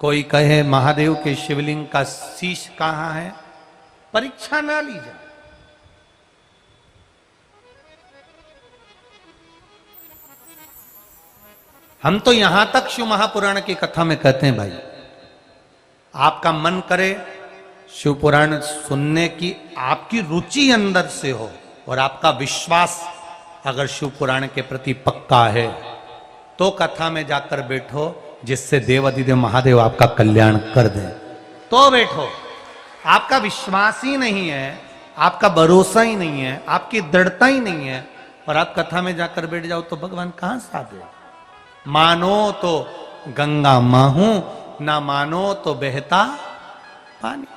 कोई कहे महादेव के शिवलिंग का शीश कहां है, परीक्षा ना ली जाए। हम तो यहां तक शिव महापुराण की कथा में कहते हैं, भाई आपका मन करे शिव पुराण सुनने की, आपकी रुचि अंदर से हो और आपका विश्वास अगर शिव पुराण के प्रति पक्का है तो कथा में जाकर बैठो, जिससे देवाधिदेव महादेव आपका कल्याण कर दे। तो बैठो, आपका विश्वास ही नहीं है, आपका भरोसा ही नहीं है, आपकी दृढ़ता ही नहीं है, और आप कथा में जाकर बैठ जाओ तो भगवान कहां साथ दे। मानो तो गंगा माहू, ना मानो तो बहता पानी।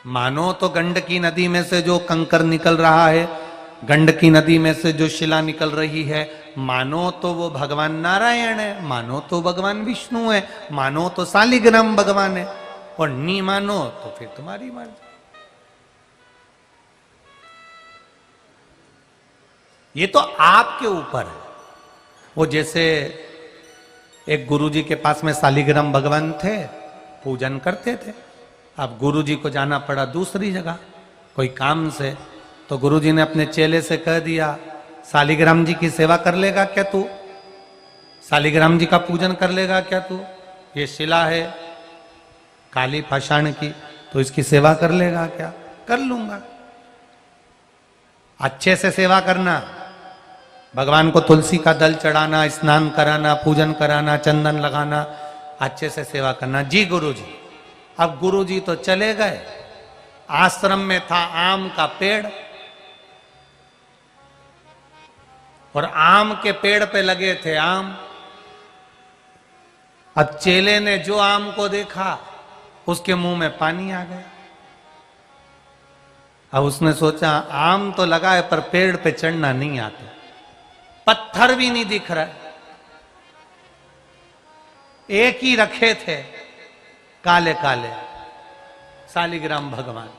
मानो तो गंडकी नदी में से जो कंकर निकल रहा है, गंडकी नदी में से जो शिला निकल रही है, मानो तो वो भगवान नारायण है, मानो तो भगवान विष्णु है, मानो तो शालिग्राम भगवान है, और नहीं मानो तो फिर तुम्हारी मर्जी। ये तो आपके ऊपर है। वो जैसे एक गुरुजी के पास में शालिग्राम भगवान थे, पूजन करते थे। अब गुरुजी को जाना पड़ा दूसरी जगह कोई काम से, तो गुरुजी ने अपने चेले से कह दिया, शालिग्राम जी की सेवा कर लेगा क्या तू? शालिग्राम जी का पूजन कर लेगा क्या तू? ये शिला है काली पाषाण की, तो इसकी सेवा कर लेगा क्या? कर लूंगा। अच्छे से सेवा करना, भगवान को तुलसी का दल चढ़ाना, स्नान कराना, पूजन कराना, चंदन लगाना, अच्छे से सेवा करना। जी गुरुजी। अब गुरुजी तो चले गए। आश्रम में था आम का पेड़, और आम के पेड़ पे लगे थे आम। अब चेले ने जो आम को देखा उसके मुंह में पानी आ गया। अब उसने सोचा आम तो लगा है पर पेड़ पे चढ़ना नहीं आता, पत्थर भी नहीं दिख रहा। एक ही रखे थे काले काले, शालिग्राम भगवान।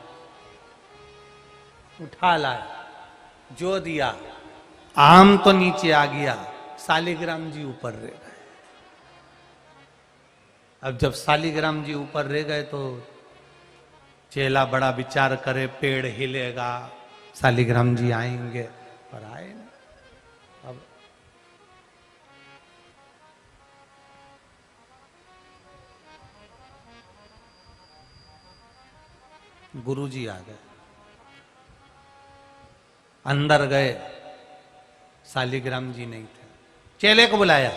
उठा लाया, जो दिया, आम तो नीचे आ गया, शालिग्राम जी ऊपर रह गए। अब जब शालिग्राम जी ऊपर रह गए तो चेला बड़ा विचार करे, पेड़ हिलेगा, शालिग्राम जी आएंगे, पर आए नहीं। अब गुरुजी आ गए, अंदर गए, शालिग्राम जी नहीं थे। चेले को बुलाया,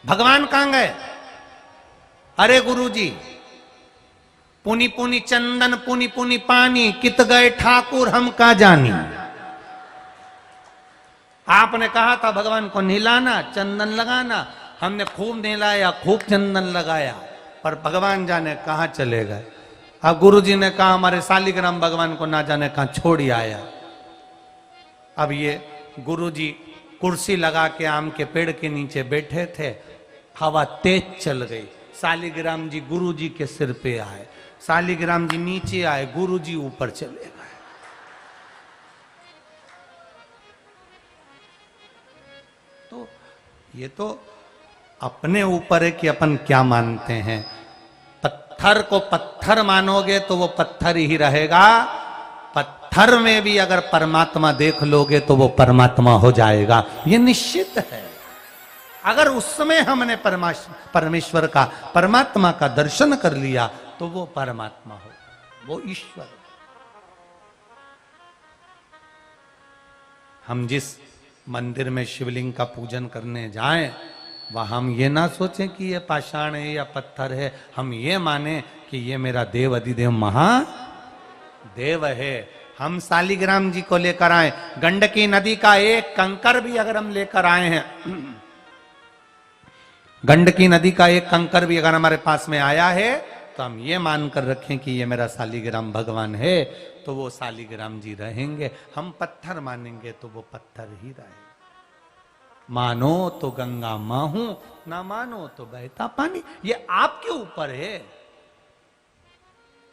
भगवान कहां गए? अरे गुरुजी, पुनी पुनी चंदन पुनी पुनी पानी, कित गए ठाकुर हम का जानी। आपने कहा था भगवान को नहलाना, चंदन लगाना, हमने खूब नहलाया, खूब चंदन लगाया, पर भगवान जाने कहां चले गए। अब गुरुजी ने कहा हमारे शालिग्राम भगवान को ना जाने कहां छोड़ ही आया। अब ये गुरुजी कुर्सी लगा के आम के पेड़ के नीचे बैठे थे, हवा तेज चल गई, शालिग्राम जी गुरुजी के सिर पे आए, शालिग्राम जी नीचे आए, गुरुजी ऊपर चले गए। तो ये तो अपने ऊपर है कि अपन क्या मानते हैं। पत्थर को पत्थर मानोगे तो वो पत्थर ही रहेगा, पत्थर में भी अगर परमात्मा देख लोगे तो वो परमात्मा हो जाएगा, ये निश्चित है। अगर उसमें हमने परमेश्वर का, परमात्मा का दर्शन कर लिया तो वो परमात्मा हो, वो ईश्वर। हम जिस मंदिर में शिवलिंग का पूजन करने जाएं, वह हम ये ना सोचें कि ये पाषाण है या पत्थर है, हम ये माने कि ये मेरा देव अधिदेव महादेव है। हम शालिग्राम जी को लेकर आए, गंडकी नदी का एक कंकर भी अगर हम लेकर आए हैं, गंडकी नदी का एक कंकर भी अगर हमारे पास में आया है, तो हम ये मानकर रखें कि ये मेरा शालिग्राम भगवान है, तो वो शालिग्राम जी रहेंगे। हम पत्थर मानेंगे तो वो पत्थर ही रहेगा। मानो तो गंगा माहू, ना मानो तो बहता पानी। ये आपके ऊपर है।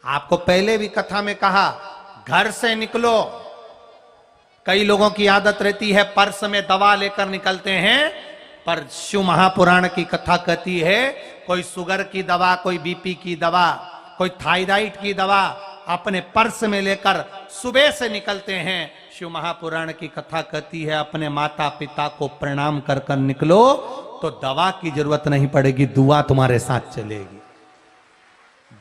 आपको पहले भी कथा में कहा, घर से निकलो। कई लोगों की आदत रहती है पर्स में दवा लेकर निकलते हैं, पर शिव महापुराण की कथा कहती है कोई शुगर की दवा, कोई बीपी की दवा, कोई थायराइड की दवा अपने पर्स में लेकर सुबह से निकलते हैं। शिव महापुराण की कथा कहती है अपने माता पिता को प्रणाम कर कर निकलो तो दवा की जरूरत नहीं पड़ेगी, दुआ तुम्हारे साथ चलेगी।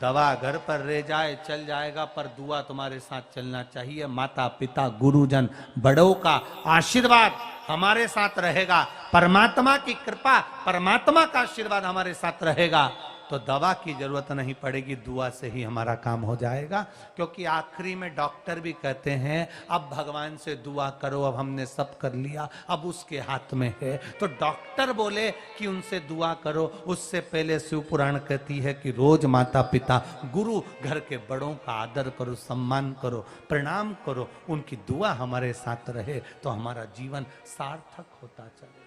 दवा घर पर रह जाए चल जाएगा, पर दुआ तुम्हारे साथ चलना चाहिए। माता पिता गुरुजन बड़ों का आशीर्वाद हमारे साथ रहेगा, परमात्मा की कृपा, परमात्मा का आशीर्वाद हमारे साथ रहेगा तो दवा की जरूरत नहीं पड़ेगी, दुआ से ही हमारा काम हो जाएगा। क्योंकि आखिरी में डॉक्टर भी कहते हैं अब भगवान से दुआ करो, अब हमने सब कर लिया, अब उसके हाथ में है। तो डॉक्टर बोले कि उनसे दुआ करो, उससे पहले शिव पुराण कहती है कि रोज माता पिता गुरु घर के बड़ों का आदर करो, सम्मान करो, प्रणाम करो, उनकी दुआ हमारे साथ रहे तो हमारा जीवन सार्थक होता चले।